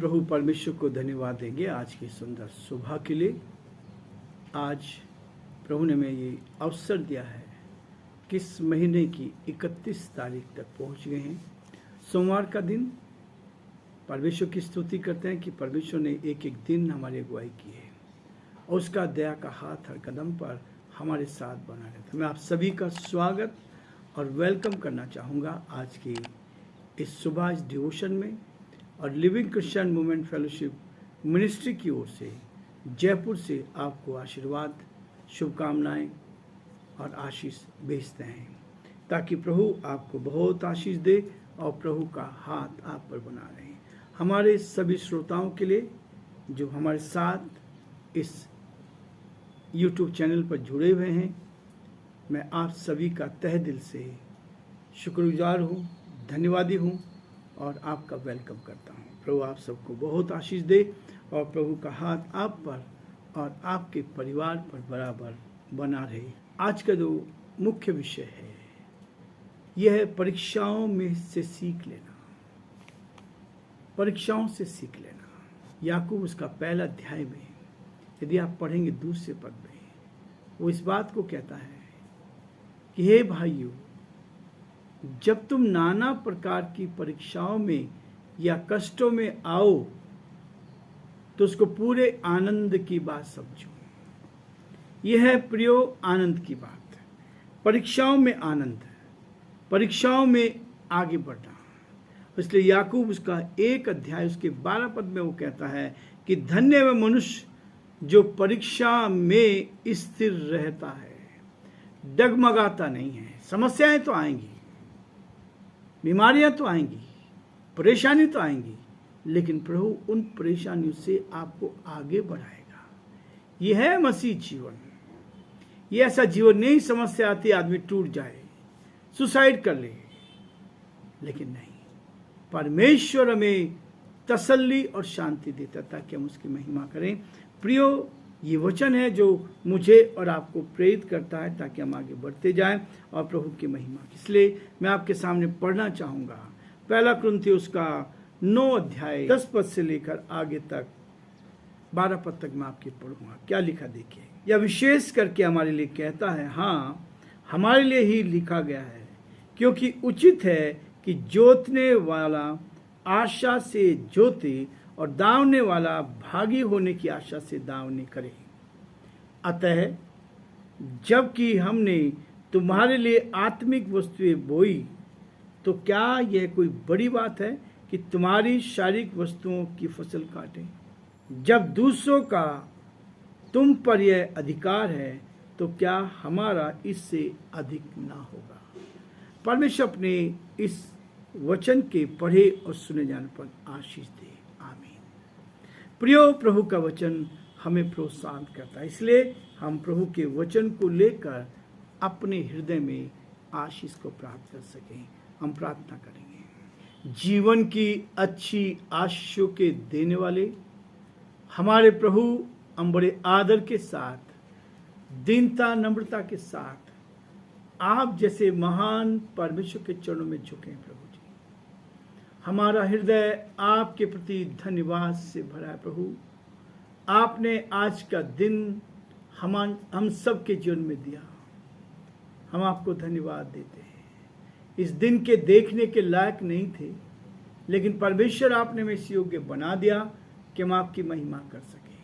प्रभु परमेश्वर को धन्यवाद देंगे आज की सुंदर सुबह के लिए। आज प्रभु ने हमें ये अवसर दिया है कि इस महीने की 31 तारीख तक पहुंच गए हैं। सोमवार का दिन परमेश्वर की स्तुति करते हैं कि परमेश्वर ने एक एक दिन हमारी अगुवाई की है और उसका दया का हाथ हर कदम पर हमारे साथ बना रहता है। मैं आप सभी का स्वागत और वेलकम करना चाहूँगा आज की इस सुबह इस डिवोशन में। और living Christian movement fellowship ministry की ओर से जयपुर से आपको आशीर्वाद, शुभकामनाएं और आशीष भेजते हैं ताकि प्रभु आपको बहुत आशीष दे और प्रभु का हाथ आप पर बना रहे। हमारे सभी श्रोताओं के लिए जो हमारे साथ इस YouTube चैनल पर जुड़े हुए हैं, मैं आप सभी का तहे दिल से शुक्रगुजार हूँ, धन्यवादी हूँ और आपका वेलकम करता हूँ। प्रभु आप सबको बहुत आशीष दे और प्रभु का हाथ आप पर और आपके परिवार पर बराबर बना रहे। आज का जो मुख्य विषय है यह है परीक्षाओं में से सीख लेना। परीक्षाओं से सीख लेना। याकूब उसका पहला अध्याय में यदि आप पढ़ेंगे दूसरे पद में वो इस बात को कहता है कि हे भाइयों, जब तुम नाना प्रकार की परीक्षाओं में या कष्टों में आओ तो उसको पूरे आनंद की बात समझो। यह है प्रियो आनंद की बात। परीक्षाओं में आनंद, परीक्षाओं में आगे बढ़ना। इसलिए याकूब उसका 1 अध्याय उसके 12 पद में वो कहता है कि धन्य वह मनुष्य जो परीक्षा में स्थिर रहता है, डगमगाता नहीं है। समस्याएं तो आएंगी, बीमारियां तो आएंगी, परेशानी तो आएंगी, लेकिन प्रभु उन परेशानियों से आपको आगे बढ़ाएगा। यह है मसीह जीवन। ये ऐसा जीवन नहीं समस्या आती आदमी टूट जाए, सुसाइड कर ले, लेकिन नहीं, परमेश्वर हमें तसल्ली और शांति देता ताकि हम उसकी महिमा करें। प्रियो, ये वचन है जो मुझे और आपको प्रेरित करता है ताकि हम आगे बढ़ते जाएं और प्रभु की महिमा। इसलिए मैं आपके सामने पढ़ना चाहूँगा 1 कुरिन्थियों का 9 अध्याय 10 पद से लेकर आगे तक 12 पद तक मैं आपके पढ़ूंगा। क्या लिखा देखिए। यह विशेष करके हमारे लिए कहता है, हाँ हमारे लिए ही लिखा गया है, क्योंकि उचित है कि जोतने वाला आशा से जोते और दावने वाला भागी होने की आशा से दावने करे। अतः जबकि हमने तुम्हारे लिए आत्मिक वस्तुएं बोई तो क्या यह कोई बड़ी बात है कि तुम्हारी शारीरिक वस्तुओं की फसल काटें? जब दूसरों का तुम पर यह अधिकार है तो क्या हमारा इससे अधिक ना होगा? परमेश्वर अपने इस वचन के पढ़े और सुने जाने पर आशीष दे। आमीन। प्रियो, प्रभु का वचन हमें प्रोत्साहित करता है, इसलिए हम प्रभु के वचन को लेकर अपने हृदय में आशीष को प्राप्त कर सकें। हम प्रार्थना करेंगे। जीवन की अच्छी आशीषों के देने वाले हमारे प्रभु, हम बड़े आदर के साथ, दीनता नम्रता के साथ आप जैसे महान परमेश्वर के चरणों में झुके। प्रभु जी, हमारा हृदय आपके प्रति धन्यवाद से भरा है। प्रभु, आपने आज का दिन हम सब के जीवन में दिया। हम आपको धन्यवाद देते हैं। इस दिन के देखने के लायक नहीं थे, लेकिन परमेश्वर आपने हमें इस योग्य बना दिया कि हम आपकी महिमा कर सकें,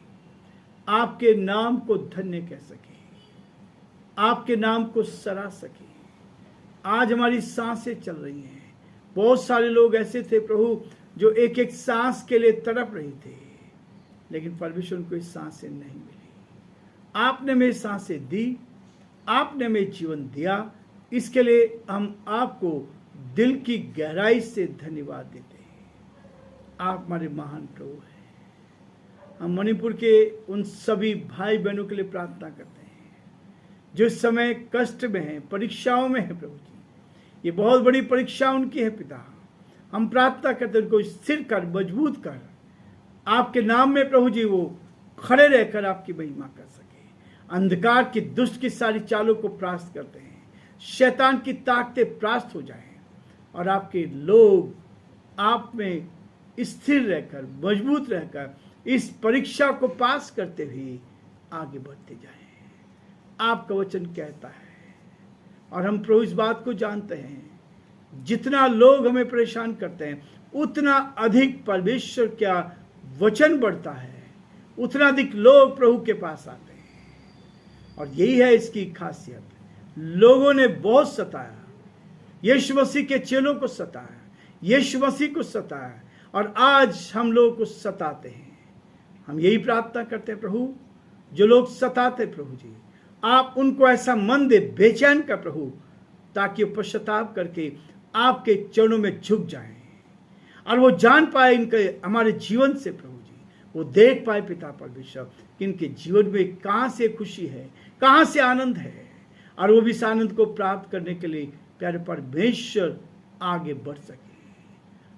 आपके नाम को धन्य कह सकें, आपके नाम को सराह सकें। आज हमारी सांसें चल रही हैं। बहुत सारे लोग ऐसे थे प्रभु जो एक एक सांस के लिए तड़प रही थे, लेकिन परमेश्वर को इस सांसें नहीं मिली। आपने हमें सांसें दी, आपने हमें जीवन दिया। इसके लिए हम आपको दिल की गहराई से धन्यवाद देते हैं। आप हमारे महान प्रभु हैं। हम मणिपुर के उन सभी भाई बहनों के लिए प्रार्थना करते हैं जो इस समय कष्ट में हैं, परीक्षाओं में हैं। प्रभु जी, ये बहुत बड़ी परीक्षा उनकी है पिता। हम प्रार्थना करते हैं उनको स्थिर कर, मजबूत कर, आपके नाम में प्रभु जी वो खड़े रहकर आपकी महिमा कर सके। अंधकार की दुष्ट की सारी चालों को परास्त करते हैं, शैतान की ताकतें परास्त हो जाएं और आपके लोग आप में स्थिर रहकर, मजबूत रहकर इस परीक्षा को पास करते हुए आगे बढ़ते जाएं। आपका वचन कहता है और हम प्रभु इस बात को जानते हैं, जितना लोग हमें परेशान करते हैं उतना अधिक परमेश्वर का वचन बढ़ता है, उतना अधिक लोग प्रभु के पास आते हैं। और यही है इसकी खासियत। लोगों ने बहुत सताया, यीशु मसीह के चेलों को सताया, यीशु मसीह को सताया, और आज हम लोगों को सताते हैं। हम यही प्रार्थना करते हैं प्रभु, जो लोग सताते प्रभु जी, आप उनको ऐसा मन दे बेचैन का प्रभु, ताकि वो पश्चाताप करके आपके चरणों में झुक जाएं और वो जान पाए इनके हमारे जीवन से प्रभु जी, वो देख पाए पिता परमेश्वर कि इनके जीवन में कहाँ से खुशी है, कहाँ से आनंद है, और वो भी इस आनंद को प्राप्त करने के लिए प्यारे परमेश्वर आगे बढ़ सके।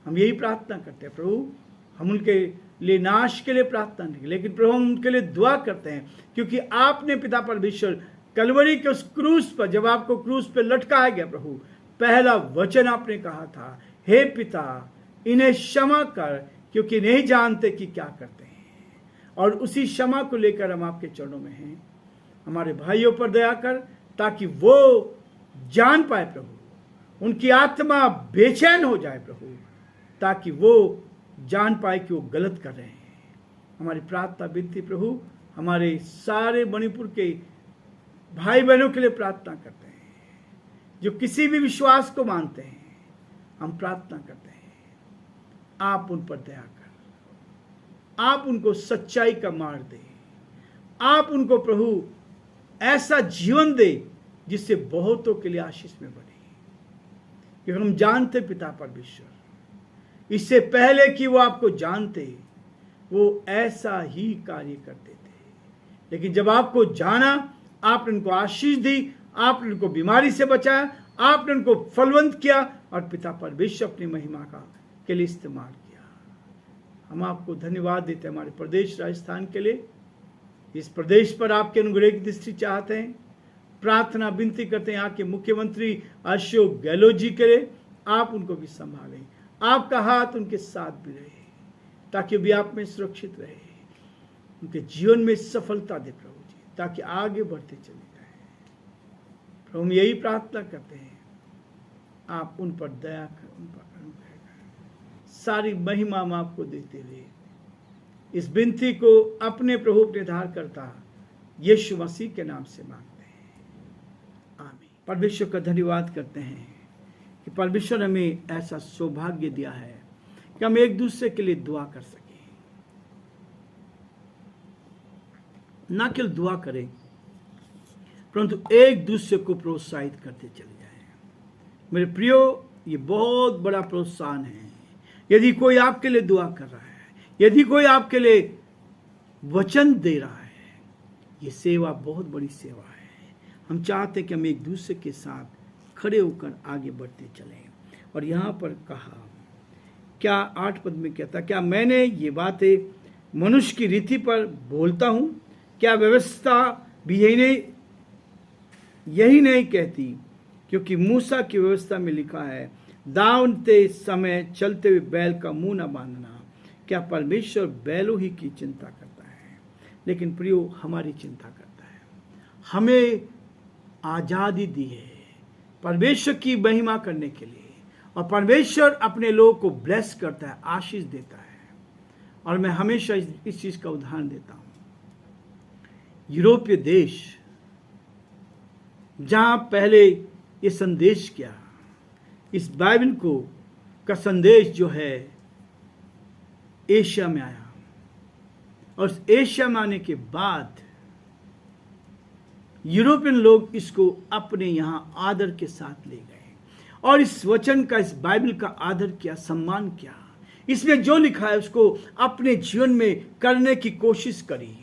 हम यही प्रार्थना करते हैं प्रभु। हम उनके लिए नाश के लिए प्रार्थना नहीं, लेकिन प्रभु हम उनके लिए दुआ करते हैं, क्योंकि आपने पिता परमेश्वर कलवरी के उस क्रूस पर, जब आपको क्रूस पर लटकाया गया प्रभु, पहला वचन आपने कहा था, हे पिता इन्हें क्षमा कर, क्योंकि नहीं जानते कि क्या करते हैं। और उसी क्षमा को लेकर हम आपके चरणों में हैं। हमारे भाइयों पर दया कर, ताकि वो जान पाए प्रभु, उनकी आत्मा बेचैन हो जाए प्रभु, ताकि वो जान पाए कि वो गलत कर रहे हैं। हमारी प्रार्थना विनती प्रभु, हमारे सारे मणिपुर के भाई बहनों के लिए प्रार्थना करते हैं, जो किसी भी विश्वास को मानते हैं। हम प्रार्थना करते हैं, आप उन पर दया कर, आप उनको सच्चाई का मार्ग दे, आप उनको प्रभु ऐसा जीवन दे जिससे बहुतों के लिए आशीष में बढ़े। क्योंकि हम जानते पिता परमेश्वर, इससे पहले कि वो आपको जानते, वो ऐसा ही कार्य करते थे। लेकिन जब आपको जाना, आपने उनको आशीष दी, आपने उनको बीमारी से बचाया, आपने उनको फलवंत किया, और पिता परमेश्वर अपनी महिमा का के लिए इस्तेमाल किया। हम आपको धन्यवाद देते हैं हमारे प्रदेश राजस्थान के लिए। इस प्रदेश पर आपके अनुग्रह की दृष्टि चाहते हैं। प्रार्थना विनती करते हैं यहाँ के मुख्यमंत्री अशोक गहलोत जी के लिए, आप उनको भी संभालें, आपका हाथ उनके साथ भी रहे, ताकि भी आप में सुरक्षित रहे, उनके जीवन में सफलता दे प्रभु जी, ताकि आगे बढ़ते चले जाए। प्रभु हम यही प्रार्थना करते हैं, आप उन पर दया कर, उन पर अनुग्रह कर। सारी महिमा हम आपको देते हुए इस विनती को अपने प्रभु अपने धारकर्ता यीशु मसीह के नाम से मांगते हैं, आमीन। परमेश्वर का धन्यवाद करते हैं कि परमेश्वर हमें ऐसा सौभाग्य दिया है कि हम एक दूसरे के लिए दुआ कर सकें। ना केवल दुआ करें, परंतु एक दूसरे को प्रोत्साहित करते चले जाएं। मेरे प्रियो, ये बहुत बड़ा प्रोत्साहन है। यदि कोई आपके लिए दुआ कर रहा है, यदि कोई आपके लिए वचन दे रहा है, ये सेवा बहुत बड़ी सेवा है। हम चाहते हैं कि हम एक दूसरे के साथ खड़े होकर आगे बढ़ते चलें। और यहाँ पर कहा, क्या 8 पद में कहता, क्या मैंने ये बातें मनुष्य की रीति पर बोलता हूँ? क्या व्यवस्था भी यही नहीं कहती? क्योंकि मूसा की व्यवस्था में लिखा है, दावते समय चलते हुए बैल का मुंह न बांधना। क्या परमेश्वर बैलों ही की चिंता करता है? लेकिन प्रियो, हमारी चिंता करता है। हमें आज़ादी दी है परमेश्वर की महिमा करने के लिए, और परमेश्वर अपने लोगों को ब्लेस करता है, आशीष देता है। और मैं हमेशा इस चीज़ का उदाहरण देता हूँ। यूरोपीय देश, जहाँ पहले ये संदेश किया, इस बाइबल को का संदेश जो है एशिया में आया, और एशिया में आने के बाद यूरोपियन लोग इसको अपने यहाँ आदर के साथ ले गए, और इस वचन का, इस बाइबल का आदर किया, सम्मान किया। इसमें जो लिखा है उसको अपने जीवन में करने की कोशिश करी,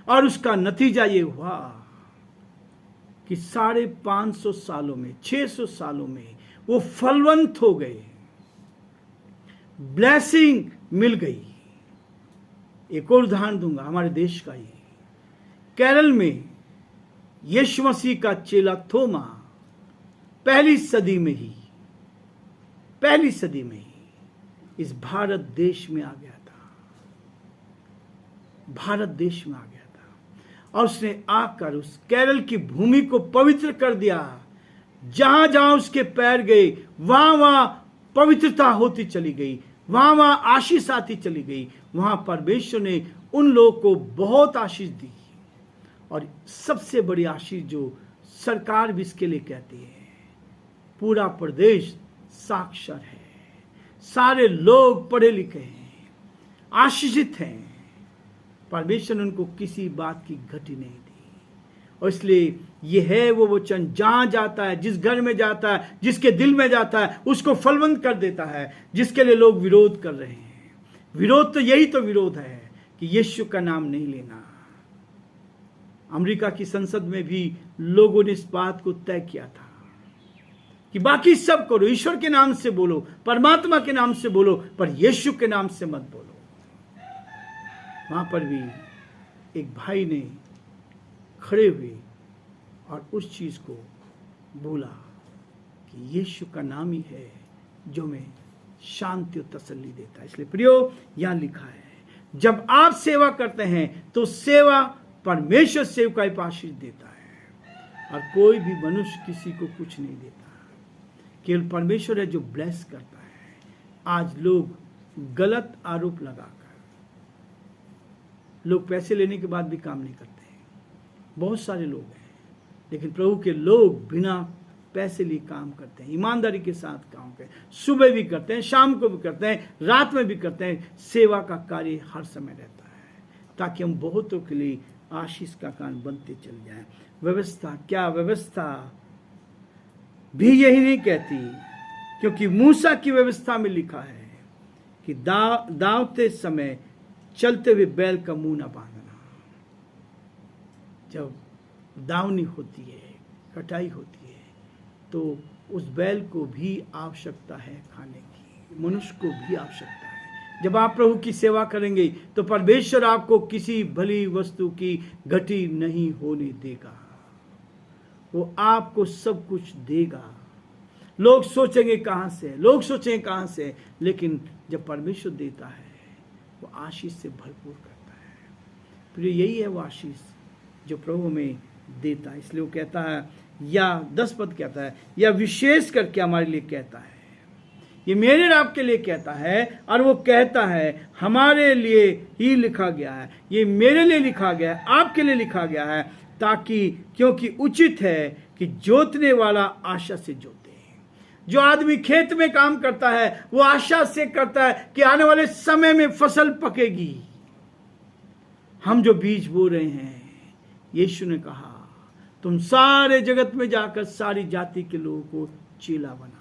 और उसका नतीजा ये हुआ कि 550 सालों में, 600 सालों में वो फलवंत हो गए, ब्लेसिंग मिल गई। एक और उदाहरण दूंगा हमारे देश का ही। केरल में यीशु मसीह का चेला थोमा पहली सदी में ही इस भारत देश में आ गया था, भारत देश में आ गया था, और उसने आकर उस केरल की भूमि को पवित्र कर दिया। जहां जहां उसके पैर गए वहां वहां पवित्रता होती चली गई, वहां वहां आशीष आती चली गई। वहां परमेश्वर ने उन लोगों को बहुत आशीष दी, और सबसे बड़ी आशीष जो सरकार भी इसके लिए कहती है, पूरा प्रदेश साक्षर है, सारे लोग पढ़े लिखे हैं, आशीषित हैं। परमेश्वर ने उनको किसी बात की घटी नहीं दी, और इसलिए यह है वो वचन, जहां जाता है, जिस घर में जाता है, जिसके दिल में जाता है, उसको फलवंत कर देता है। जिसके लिए लोग विरोध कर रहे हैं, विरोध तो यही तो विरोध है कि यीशु का नाम नहीं लेना। अमेरिका की संसद में भी लोगों ने इस बात को तय किया था कि बाकी सब करो, ईश्वर के नाम से बोलो, परमात्मा के नाम से बोलो, पर यीशु के नाम से मत बोलो। वहां पर भी एक भाई ने खड़े हुए और उस चीज को बोला कि यीशु का नाम ही है जो हमें शांति और तसल्ली देता है। इसलिए प्रियो, यहां लिखा है, जब आप सेवा करते हैं तो सेवा परमेश्वर सेवकाई पर आशीष देता है, और कोई भी मनुष्य किसी को कुछ नहीं देता, केवल परमेश्वर है जो ब्लेस करता है। आज लोग गलत आरोप लगाकर, लोग पैसे लेने के बाद भी काम नहीं करते हैं, बहुत सारे लोग हैं, लेकिन प्रभु के लोग बिना पैसे लिए काम करते हैं, ईमानदारी के साथ काम करते हैं, सुबह भी करते हैं, शाम को भी करते हैं, रात में भी करते हैं। सेवा का कार्य हर समय रहता है, ताकि हम बहुतों के लिए आशीष का कारण बनते चल जाएं। व्यवस्था, क्या व्यवस्था भी यही नहीं कहती, क्योंकि मूसा की व्यवस्था में लिखा है कि दावते समय चलते हुए बैल का मुंह न बांधना। जब दावनी होती है, कटाई होती है, तो उस बैल को भी आवश्यकता है खाने की, मनुष्य को भी आवश्यकता है। जब आप प्रभु की सेवा करेंगे तो परमेश्वर आपको किसी भली वस्तु की घटी नहीं होने देगा, वो आपको सब कुछ देगा। लोग सोचेंगे कहां से, लोग सोचेंगे कहां से, लेकिन जब परमेश्वर देता है वो आशीष से भरपूर करता है। फिर यही है वो आशीष जो प्रभु में देता है। इसलिए वो कहता है, या 10 पद कहता है, या विशेष करके हमारे लिए कहता है, ये मेरे और आपके लिए कहता है, और वो कहता है हमारे लिए ही लिखा गया है, ये मेरे लिए लिखा गया है, आपके लिए लिखा गया है, ताकि क्योंकि उचित है कि जोतने वाला आशा से जोते। जो आदमी खेत में काम करता है वो आशा से करता है कि आने वाले समय में फसल पकेगी। हम जो बीज बो रहे हैं, यीशु ने कहा तुम सारे जगत में जाकर सारी जाति के लोगों को चेला बनाओ।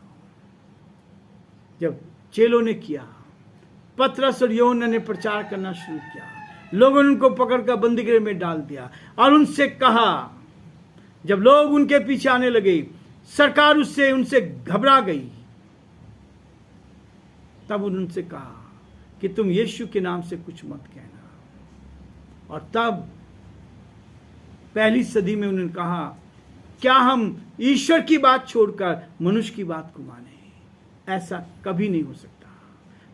जब चेलों ने किया, पतरस और यूहन्ना ने प्रचार करना शुरू किया, लोगों ने उनको पकड़कर बंदीगृह में डाल दिया और उनसे कहा, जब लोग उनके पीछे आने लगे, सरकार उनसे घबरा गई, तब उनसे कहा कि तुम यीशु के नाम से कुछ मत कहना। और तब पहली सदी में उन्होंने कहा, क्या हम ईश्वर की बात छोड़कर मनुष्य की बात को माने? ऐसा कभी नहीं हो सकता।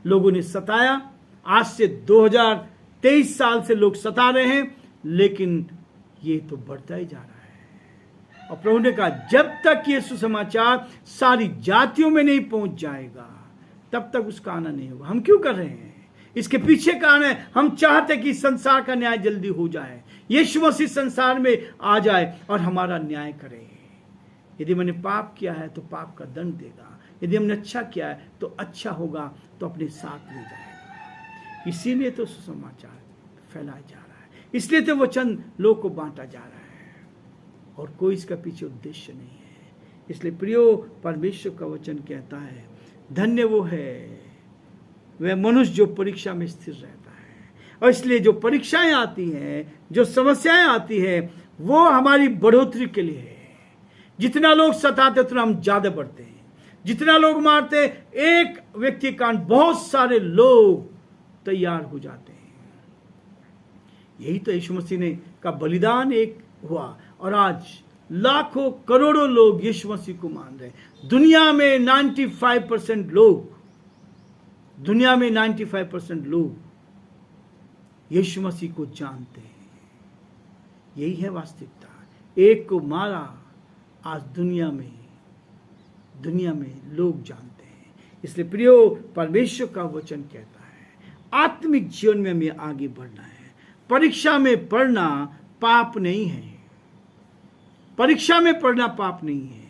लोगों ने सताया, आज से 2023 साल से लोग सता रहे हैं, लेकिन ये तो बढ़ता ही जा रहा है। और प्रभु ने कहा जब तक ये सुसमाचार सारी जातियों में नहीं पहुंच जाएगा, तब तक उसका आना नहीं होगा। हम क्यों कर रहे हैं? इसके पीछे कारण है, हम चाहते कि संसार का न्याय जल्दी हो जाए, यीशु मसीह संसार में आ जाए और हमारा न्याय करे। यदि मैंने पाप किया है तो पाप का दंड देगा, यदि हमने अच्छा किया है तो अच्छा होगा, तो अपने साथ ले जाएगा। इसीलिए तो सुसमाचार फैलाया जा रहा है, इसलिए तो वचन लोग को बांटा जा रहा है, और कोई इसका पीछे उद्देश्य नहीं है। इसलिए प्रियो, परमेश्वर का वचन कहता है, धन्य वो है वह मनुष्य जो परीक्षा में स्थिर रहता है। और इसलिए जो परीक्षाएं आती हैं, जो समस्याएं आती हैं, वो हमारी बढ़ोतरी के लिए है। जितना लोग सताते उतना हम ज्यादा बढ़ते हैं, जितना लोग मारते एक व्यक्ति के कारण बहुत सारे लोग तैयार हो जाते हैं। यही तो यीशु मसीह ने का बलिदान एक हुआ, और आज लाखों करोड़ों लोग यीशु मसीह को मान रहे हैं। दुनिया में 95% लोग दुनिया में 95% लोग यीशु मसीह को जानते हैं। यही है वास्तविकता। एक को मारा, आज दुनिया में लोग जानते हैं। इसलिए प्रियो, परमेश्वर का वचन कहता है आत्मिक जीवन में हमें आगे बढ़ना है। परीक्षा में पढ़ना पाप नहीं है। परीक्षा में पढ़ना पाप नहीं है।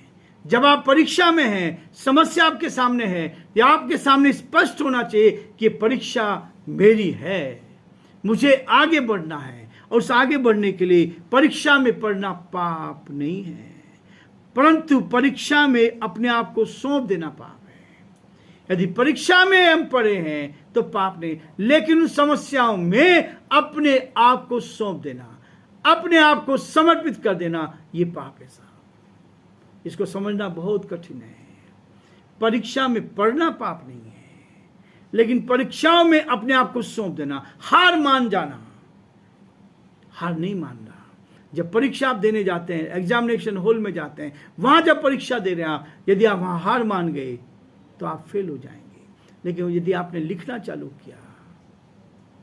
जब आप परीक्षा में हैं, समस्या आपके सामने है, या आपके सामने स्पष्ट होना चाहिए कि परीक्षा मेरी है, मुझे आगे बढ़ना है, और उस आगे बढ़ने के लिए परीक्षा में पढ़ना पाप नहीं है, परंतु परीक्षा में अपने आप को सौंप देना पाप है। यदि परीक्षा में हम पढ़े हैं तो पाप नहीं, लेकिन उन समस्याओं में अपने आप को सौंप देना, अपने आप को समर्पित कर देना, ये पाप है साहब। इसको समझना बहुत कठिन है। परीक्षा में पढ़ना पाप नहीं है, लेकिन परीक्षाओं में अपने आप को सौंप देना, हार मान जाना, हार नहीं मानना। जब परीक्षा आप देने जाते हैं, एग्जामिनेशन हॉल में जाते हैं, वहां जब परीक्षा दे रहे हैं आप, यदि आप वहां हार मान गए तो आप फेल हो जाएंगे। लेकिन यदि आपने लिखना चालू किया,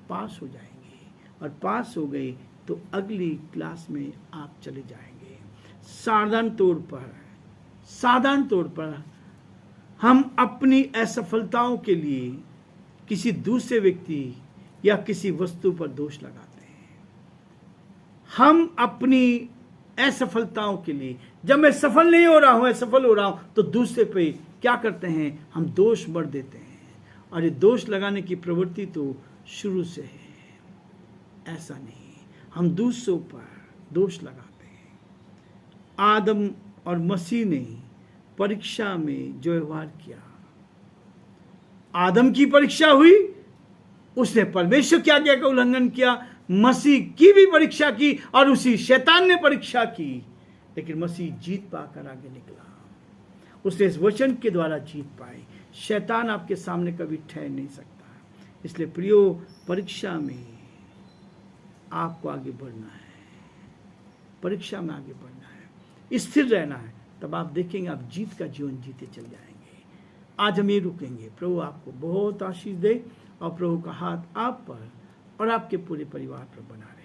पास हो जाएंगे, और पास हो गए तो अगली क्लास में आप चले जाएंगे। साधारण तौर पर हम अपनी असफलताओं के लिए किसी दूसरे व्यक्ति या किसी वस्तु पर दोष लगाते हैं। हम अपनी असफलताओं के लिए, जब मैं सफल नहीं हो रहा हूं, असफल हो रहा हूं, तो दूसरे पे क्या करते हैं, हम दोष बढ़ देते हैं। और ये दोष लगाने की प्रवृत्ति तो शुरू से है। ऐसा नहीं, हम दूसरों पर दोष लगाते हैं। आदम और मसीह ने परीक्षा में जो व्यवहार किया, आदम की परीक्षा हुई, उसने परमेश्वर की आज्ञा का उल्लंघन किया। मसीह की भी परीक्षा की, और उसी शैतान ने परीक्षा की, लेकिन मसीह जीत पाकर आगे निकला। उसने इस वचन के द्वारा जीत पाई। शैतान आपके सामने कभी ठहर नहीं सकता। इसलिए प्रियो, परीक्षा में आपको आगे बढ़ना है, परीक्षा में आगे बढ़ना है, स्थिर रहना है, तब आप देखेंगे आप जीत का जीवन जीते चल जाएंगे। आज हम ये रुकेंगे। प्रभु आपको बहुत आशीष दे, और प्रभु का हाथ आप पर और आपके पूरे परिवार पर बना रहे।